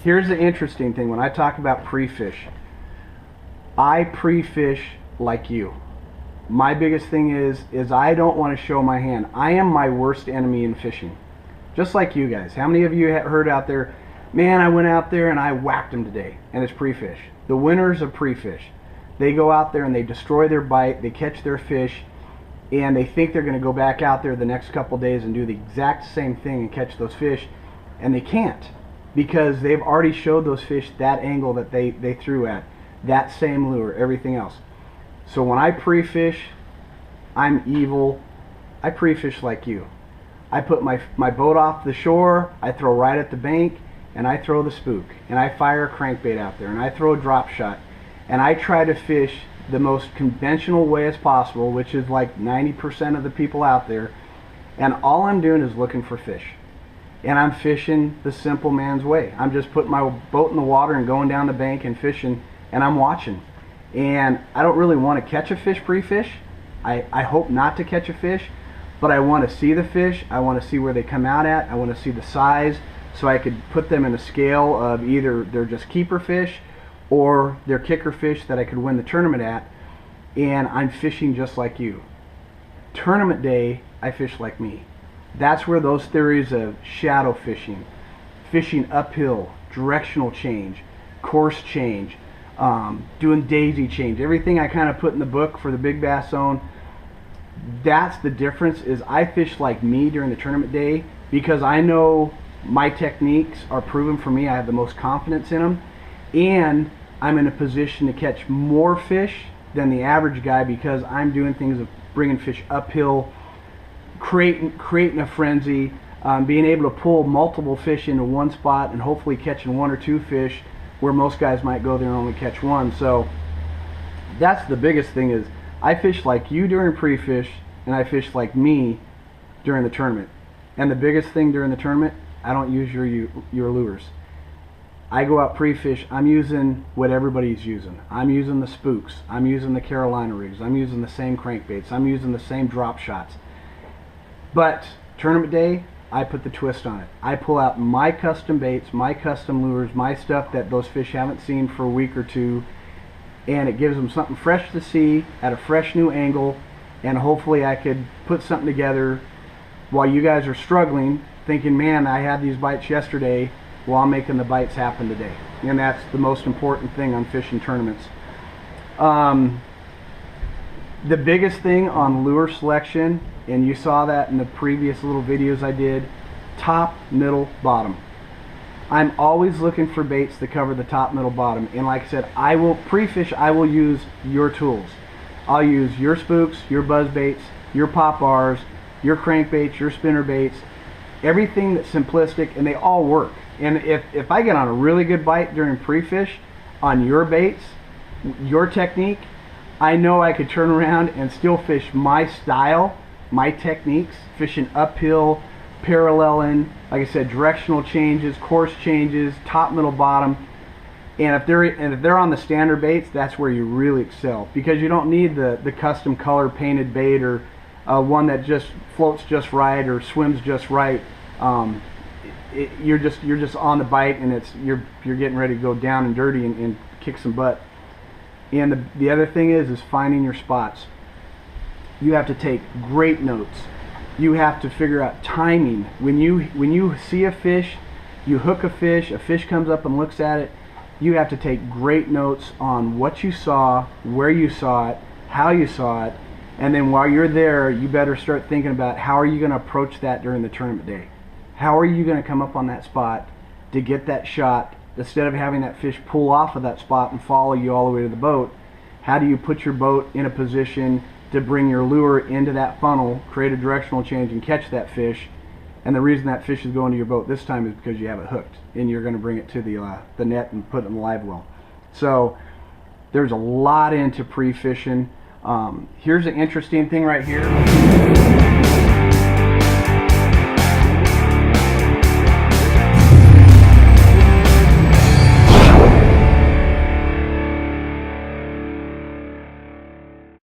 Here's the interesting thing. When I talk about pre-fish, I pre-fish like you. My biggest thing is I don't want to show my hand. I am my worst enemy in fishing. Just like you guys. How many of you heard out there, man, I went out there and I whacked them today, and it's pre-fish. The winners of pre-fish. They go out there and they destroy their bite, they catch their fish, and they think they're going to go back out there the next couple days and do the exact same thing and catch those fish, and they can't, because they've already showed those fish that angle that they threw at, that same lure, everything else. So when I pre-fish, I'm evil. I pre-fish like you. I put my boat off the shore, I throw right at the bank, and I throw the spook, and I fire a crankbait out there, and I throw a drop shot, and I try to fish the most conventional way as possible, which is like 90% of the people out there, and all I'm doing is looking for fish. And I'm fishing the simple man's way. I'm just putting my boat in the water and going down the bank and fishing, and I'm watching. And I don't really want to catch a fish pre-fish. I hope not to catch a fish, but I want to see the fish. I want to see where they come out at. I want to see the size, so I could put them in a scale of either they're just keeper fish or they're kicker fish that I could win the tournament at. And I'm fishing just like you. Tournament day, I fish like me. That's where those theories of shadow fishing, fishing uphill, directional change, course change, doing daisy change, everything I kind of put in the book for the Big Bass Zone, that's the difference. Is I fish like me during the tournament day because I know my techniques are proven for me. I have the most confidence in them, and I'm in a position to catch more fish than the average guy because I'm doing things of bringing fish uphill, creating a frenzy, being able to pull multiple fish into one spot and hopefully catching one or two fish where most guys might go there and only catch one. So that's the biggest thing, is I fish like you during pre-fish, and I fish like me during the tournament. And the biggest thing during the tournament, I don't use your lures. I go out pre-fish, I'm using what everybody's using. I'm using the spooks, I'm using the Carolina rigs, I'm using the same crankbaits, I'm using the same drop shots. But tournament day, I put the twist on it. I pull out my custom baits, my custom lures, my stuff that those fish haven't seen for a week or two, and it gives them something fresh to see at a fresh new angle, and hopefully I could put something together while you guys are struggling, thinking, man, I had these bites yesterday, while I'm making the bites happen today. And that's the most important thing on fishing tournaments. The biggest thing on lure selection, and you saw that in the previous little videos I did, top, middle, bottom. I'm always looking for baits that cover the top, middle, bottom. And like I said, I will pre-fish, I will use your tools. I'll use your spooks, your buzz baits, your pop bars, your crankbaits, your spinner baits, everything that's simplistic, and they all work. And if I get on a really good bite during pre-fish on your baits, your technique, I know I could turn around and still fish my style, my techniques, fishing uphill, paralleling, like I said, directional changes, course changes, top, middle, bottom. And if they're on the standard baits, that's where you really excel, because you don't need the custom color painted bait or one that just floats just right or swims just right. You're just on the bite, and you're getting ready to go down and dirty and kick some butt. And the other thing is finding your spots. You have to take great notes. You have to figure out timing. When you see a fish, you hook a fish comes up and looks at it, you have to take great notes on what you saw, where you saw it, how you saw it, and then while you're there, you better start thinking about how are you going to approach that during the tournament day. How are you going to come up on that spot to get that shot? Instead of having that fish pull off of that spot and follow you all the way to the boat, how do you put your boat in a position to bring your lure into that funnel, create a directional change, and catch that fish? And the reason that fish is going to your boat this time is because you have it hooked, and you're going to bring it to the net and put it in the live well. So there's a lot into pre-fishing. Here's an interesting thing right here.